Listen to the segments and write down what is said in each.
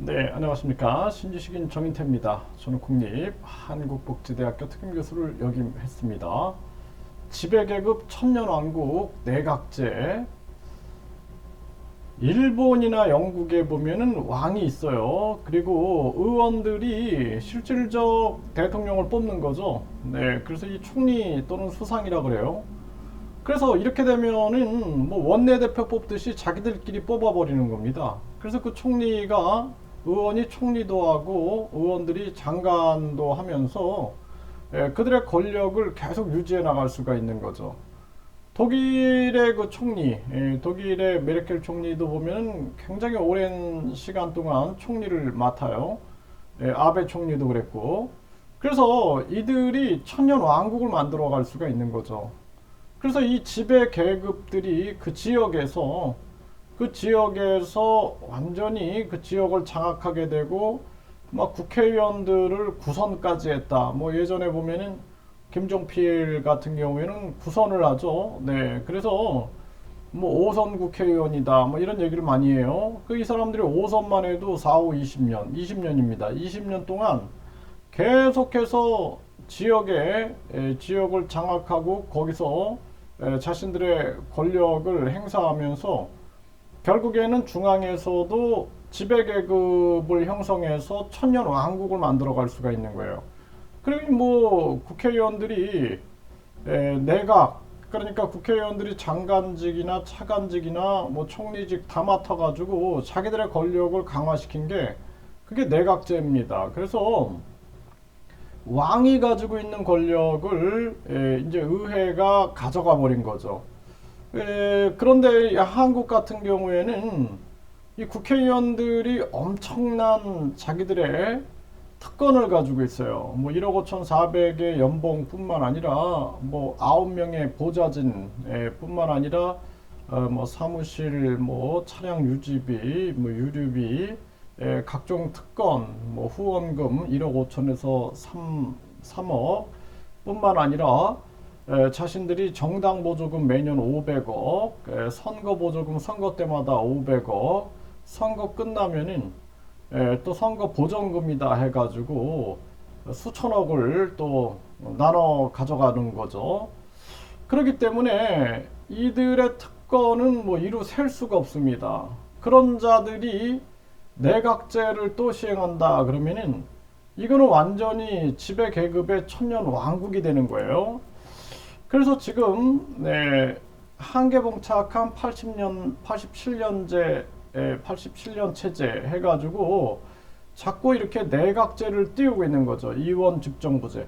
네, 안녕하십니까. 신지식인 정인태입니다. 저는 국립한국복지대학교 특임교수를 역임했습니다. 지배계급 천년왕국 내각제. 일본이나 영국에 보면은 왕이 있어요. 그리고 의원들이 실질적 대통령을 뽑는 거죠. 네, 그래서 이 총리 또는 수상이라 그래요. 그래서 이렇게 되면은 뭐 원내대표 뽑듯이 자기들끼리 뽑아버리는 겁니다. 그래서 그 총리가 의원이 총리도 하고 의원들이 장관도 하면서 그들의 권력을 계속 유지해 나갈 수가 있는 거죠. 독일의 그 총리, 독일의 메르켈 총리도 보면 굉장히 오랜 시간 동안 총리를 맡아요. 아베 총리도 그랬고. 그래서 이들이 천년 왕국을 만들어 갈 수가 있는 거죠. 그래서 이 지배 계급들이 그 지역에서 완전히 그 지역을 장악하게 되고 막 국회의원들을 구선까지 했다. 뭐 예전에 보면은 김종필 같은 경우에는 구선을 하죠. 네. 그래서 뭐 5선 국회의원이다. 뭐 이런 얘기를 많이 해요. 그 이 사람들이 5선만 해도 4, 5, 20년, 20년입니다. 20년 동안 계속해서 지역을 장악하고 거기서 자신들의 권력을 행사하면서 결국에는 중앙에서도 지배계급을 형성해서 천년 왕국을 만들어갈 수가 있는 거예요. 그리고 뭐 국회의원들이 내각, 그러니까 국회의원들이 장관직이나 차관직이나 뭐 총리직 다 맡아가지고 자기들의 권력을 강화시킨 게 그게 내각제입니다. 그래서 왕이 가지고 있는 권력을 이제 의회가 가져가 버린 거죠. 그런데 한국 같은 경우에는 이 국회의원들이 엄청난 자기들의 특권을 가지고 있어요. 뭐 1억 5,400의 연봉뿐만 아니라 뭐 9명의 보좌진 뿐만 아니라 뭐 사무실, 뭐 차량 유지비, 뭐 유류비, 각종 특권, 뭐 후원금 1억 5천에서 3억 뿐만 아니라 자신들이 정당 보조금 매년 500억, 선거 보조금 선거 때마다 500억, 선거 끝나면은 또 선거 보전금이다 해가지고 수천억을 또 나눠 가져가는 거죠. 그렇기 때문에 이들의 특권은 뭐 이루 셀 수가 없습니다. 그런 자들이 내각제를 또 시행한다 그러면은 이거는 완전히 지배 계급의 천년 왕국이 되는 거예요. 그래서 지금 한계 봉착한 87년 체제 해가지고 자꾸 이렇게 내각제를 띄우고 있는 거죠. 이원 집정부제.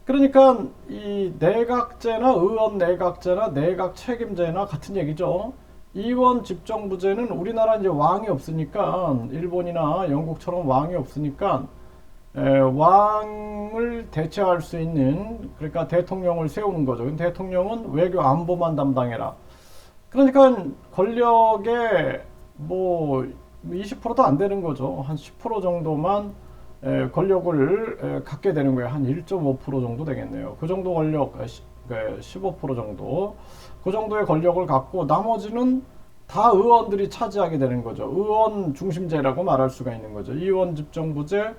그러니까 이 내각제나 의원 내각제나 내각 책임제나 같은 얘기죠. 이원 집정부제는 우리나라 이제 왕이 없으니까 일본이나 영국처럼 왕이 없으니까 왕을 대체할 수 있는, 그러니까 대통령을 세우는 거죠. 대통령은 외교 안보만 담당해라. 그러니까 권력의 뭐 20%도 안 되는 거죠. 한 10% 정도만 권력을 갖게 되는 거예요. 한 1.5% 정도 되겠네요. 그 정도 권력, 15% 정도. 그 정도의 권력을 갖고 나머지는 다 의원들이 차지하게 되는 거죠. 의원 중심제라고 말할 수가 있는 거죠. 의원 집정부제,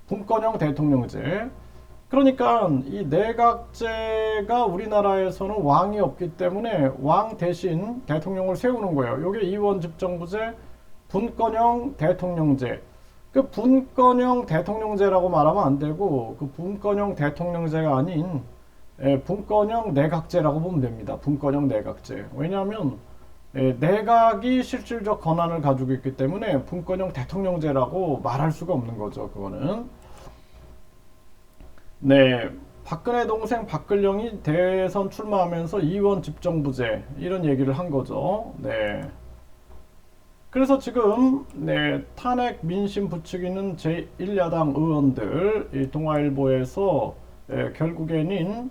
분권형 대통령제. 그러니까 이 내각제가 우리나라에서는 왕이 없기 때문에 왕 대신 대통령을 세우는 거예요. 이게 이원 집정부제, 분권형 대통령제. 그 분권형 대통령제라고 말하면 안 되고 그 분권형 대통령제가 아닌 분권형 내각제라고 보면 됩니다. 분권형 내각제. 왜냐하면 내각이 실질적 권한을 가지고 있기 때문에 분권형 대통령제라고 말할 수가 없는 거죠. 그거는. 네, 박근혜 동생 박근영이 대선 출마하면서 이원 집정부제 이런 얘기를 한 거죠. 네. 그래서 지금 탄핵 민심 부추기는 제1야당 의원들 이 동아일보에서 결국에는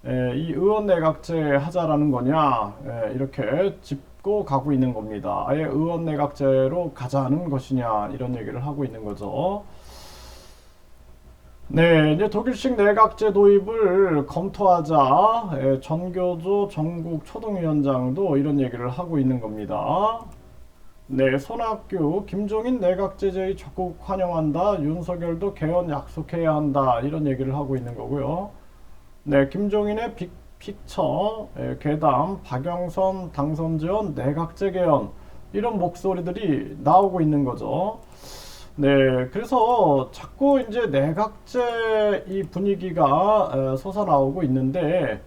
이 의원 내각제 하자라는 거냐 이렇게 짚고 가고 있는 겁니다. 아예 의원 내각제로 가자는 것이냐 이런 얘기를 하고 있는 거죠. 네, 이제 독일식 내각제 도입을 검토하자. 전교조 전국 초등위원장도 이런 얘기를 하고 있는 겁니다. 네, 손학규, 김종인 내각 제재의 적극 환영한다. 윤석열도 개헌 약속해야 한다. 이런 얘기를 하고 있는 거고요. 네, 김종인의 픽처, 괴담, 박영선 당선 지원, 내각제 개헌 이런 목소리들이 나오고 있는 거죠. 네, 그래서 자꾸 이제 내각제 이 분위기가 솟아나오고 있는데,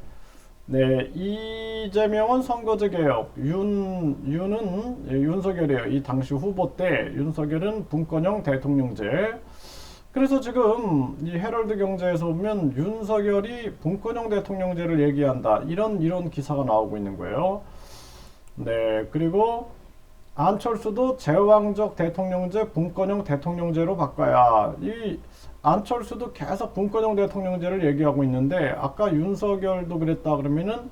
네, 이재명은 선거제 개혁, 윤은 윤석열이에요. 이 당시 후보 때 윤석열은 분권형 대통령제. 그래서 지금 이 헤럴드 경제에서 보면 윤석열이 분권형 대통령제를 얘기한다. 이런 기사가 나오고 있는 거예요. 네, 그리고 안철수도 제왕적 대통령제 분권형 대통령제로 바꿔야. 이 안철수도 계속 분권형 대통령제를 얘기하고 있는데 아까 윤석열도 그랬다 그러면은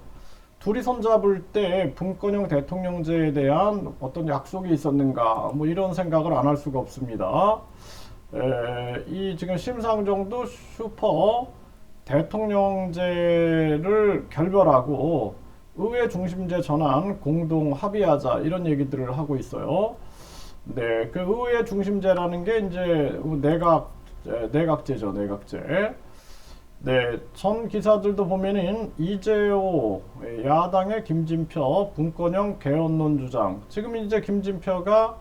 둘이 손잡을 때 분권형 대통령제에 대한 어떤 약속이 있었는가 뭐 이런 생각을 안 할 수가 없습니다. 이 지금 심상정도 슈퍼 대통령제를 결별하고 의회 중심제 전환 공동 합의하자 이런 얘기들을 하고 있어요. 네, 그 의회 중심제라는 게 이제 내각제죠, 내각제. 네, 전 기사들도 보면은 이재호 야당의 김진표 분권형 개헌론 주장. 지금 이제 김진표가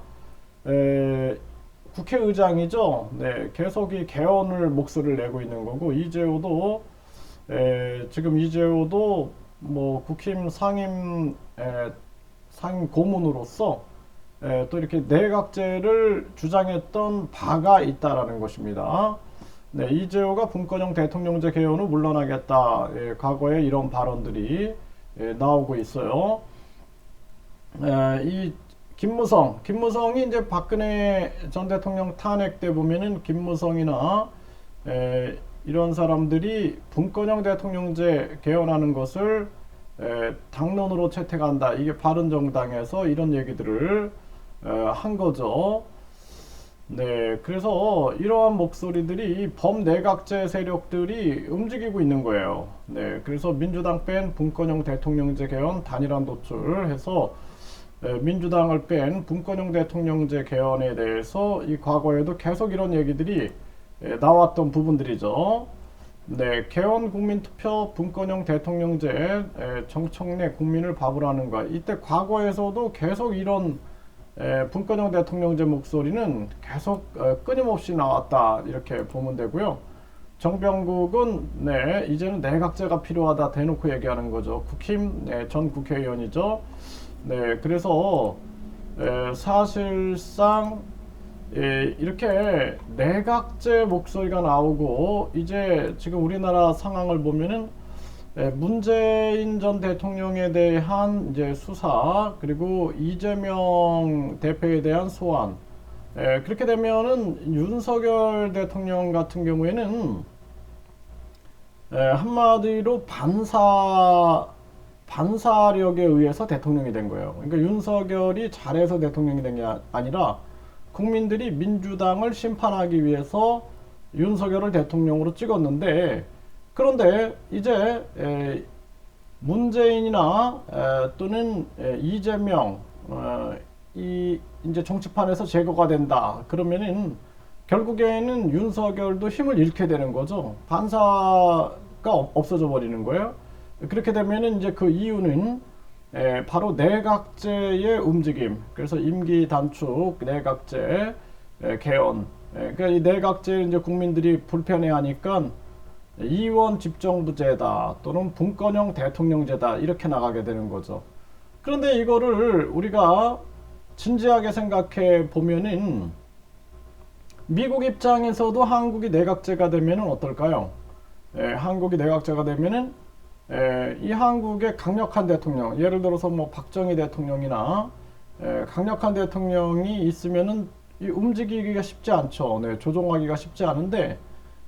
국회의장이죠. 네, 계속 이 개헌을 목소리를 내고 있는 거고 지금 이재호도 뭐 국힘 상임 고문으로서 또 이렇게 내각제를 주장했던 바가 있다라는 것입니다. 네, 이재호가 분권형 대통령제 개헌 후 물러나겠다. 과거에 이런 발언들이 나오고 있어요. 이 김무성이 이제 박근혜 전 대통령 탄핵 때 보면은 김무성이나 이런 사람들이 분권형 대통령제 개헌하는 것을 당론으로 채택한다. 이게 바른정당에서 이런 얘기들을 한 거죠. 네, 그래서 이러한 목소리들이 범내각제 세력들이 움직이고 있는 거예요. 네, 그래서 민주당 뺀 분권형 대통령제 개헌 단일화 도출해서 민주당을 뺀 분권형 대통령제 개헌에 대해서 이 과거에도 계속 이런 얘기들이 나왔던 부분들이죠. 네, 개헌 국민투표 분권형 대통령제 정청래 국민을 바보로 하는 거. 이때 과거에서도 계속 이런 분권형 대통령제 목소리는 계속 끊임없이 나왔다 이렇게 보면 되고요. 정병국은 네, 이제는 내각제가 필요하다 대놓고 얘기하는 거죠. 국힘 전 국회의원이죠. 네, 그래서 사실상 이렇게 내각제 목소리가 나오고 이제 지금 우리나라 상황을 보면은 문재인 전 대통령에 대한 이제 수사 그리고 이재명 대표에 대한 소환 그렇게 되면은 윤석열 대통령 같은 경우에는 한마디로 반사력에 의해서 대통령이 된 거예요. 그러니까 윤석열이 잘해서 대통령이 된 게 아니라 국민들이 민주당을 심판하기 위해서 윤석열을 대통령으로 찍었는데 그런데 이제 문재인이나 또는 이재명 이제 정치판에서 제거가 된다. 그러면은 결국에는 윤석열도 힘을 잃게 되는 거죠. 반사가 없어져 버리는 거예요. 그렇게 되면은 이제 그 이유는 바로 내각제의 움직임. 그래서 임기 단축, 내각제 개헌. 그러니까 이 내각제 이제 국민들이 불편해하니까 이원 집정부제다 또는 분권형 대통령제다 이렇게 나가게 되는 거죠. 그런데 이거를 우리가 진지하게 생각해 보면은 미국 입장에서도 한국이 내각제가 되면은 어떨까요? 한국이 내각제가 되면은 이 한국의 강력한 대통령, 예를 들어서 뭐 박정희 대통령이나 강력한 대통령이 있으면은 이 움직이기가 쉽지 않죠. 네, 조종하기가 쉽지 않은데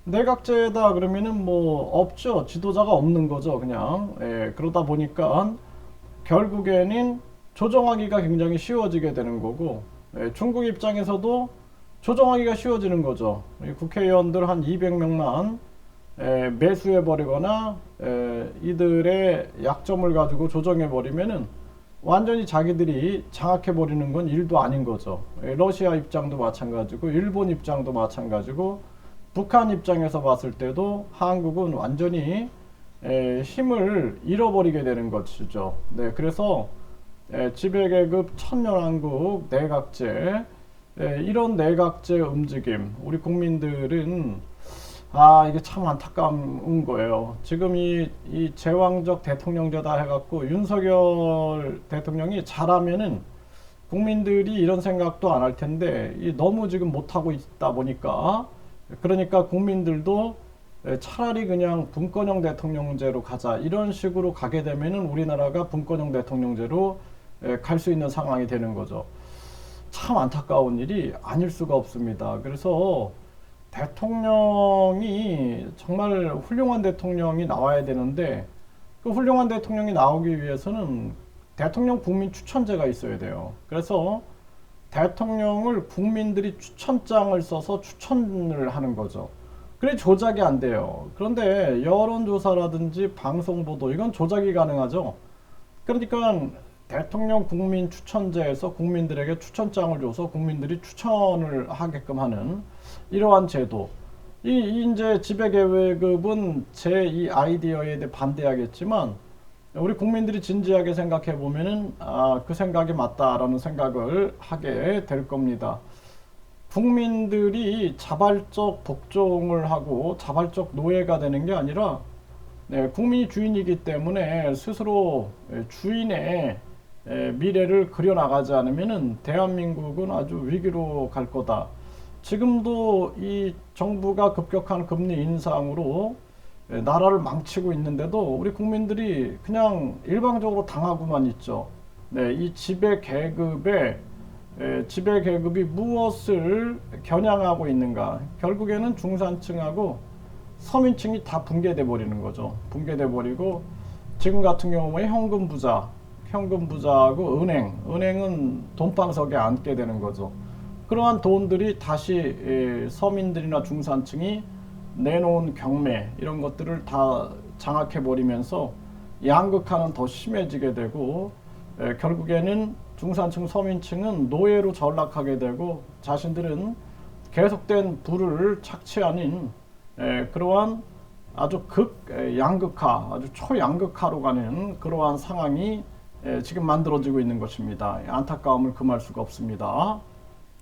내각제다 그러면은 뭐 없죠. 지도자가 없는 거죠. 그냥 그러다 보니까 결국에는 조정하기가 굉장히 쉬워지게 되는 거고 중국 입장에서도 조정하기가 쉬워지는 거죠. 국회의원들 한 200명만 매수해 버리거나 이들의 약점을 가지고 조정해 버리면은 완전히 자기들이 장악해 버리는 건 일도 아닌 거죠. 러시아 입장도 마찬가지고 일본 입장도 마찬가지고 북한 입장에서 봤을 때도 한국은 완전히 힘을 잃어버리게 되는 것이죠. 네, 그래서 지배계급 천년왕국 내각제 이런 내각제 움직임 우리 국민들은 이게 참 안타까운 거예요. 지금 이 제왕적 대통령제다 해갖고 윤석열 대통령이 잘하면은 국민들이 이런 생각도 안 할 텐데 너무 지금 못하고 있다 보니까 그러니까 국민들도 차라리 그냥 분권형 대통령제로 가자 이런 식으로 가게 되면은 우리나라가 분권형 대통령제로 갈 수 있는 상황이 되는 거죠. 참 안타까운 일이 아닐 수가 없습니다. 그래서 대통령이 정말 훌륭한 대통령이 나와야 되는데 그 훌륭한 대통령이 나오기 위해서는 대통령 국민 추천제가 있어야 돼요. 그래서 대통령을 국민들이 추천장을 써서 추천을 하는 거죠. 그래 조작이 안 돼요. 그런데 여론조사라든지 방송보도 이건 조작이 가능하죠. 그러니까 대통령 국민 추천제에서 국민들에게 추천장을 줘서 국민들이 추천을 하게끔 하는 이러한 제도. 이제 지배계급은 제 이 아이디어에 대해 반대하겠지만 우리 국민들이 진지하게 생각해 보면은 그 생각이 맞다라는 생각을 하게 될 겁니다. 국민들이 자발적 복종을 하고 자발적 노예가 되는 게 아니라 국민이 주인이기 때문에 스스로 주인의 미래를 그려나가지 않으면은 대한민국은 아주 위기로 갈 거다. 지금도 이 정부가 급격한 금리 인상으로 나라를 망치고 있는데도 우리 국민들이 그냥 일방적으로 당하고만 있죠. 네, 이 지배 계급이 무엇을 겨냥하고 있는가? 결국에는 중산층하고 서민층이 다 붕괴돼 버리는 거죠. 붕괴돼 버리고 지금 같은 경우에 현금 부자하고 은행은 돈방석에 앉게 되는 거죠. 그러한 돈들이 다시 서민들이나 중산층이 내놓은 경매 이런 것들을 다 장악해 버리면서 양극화는 더 심해지게 되고 결국에는 중산층 서민층은 노예로 전락하게 되고 자신들은 계속된 부를 착취하는 그러한 아주 양극화 아주 초양극화로 가는 그러한 상황이 지금 만들어지고 있는 것입니다. 안타까움을 금할 수가 없습니다.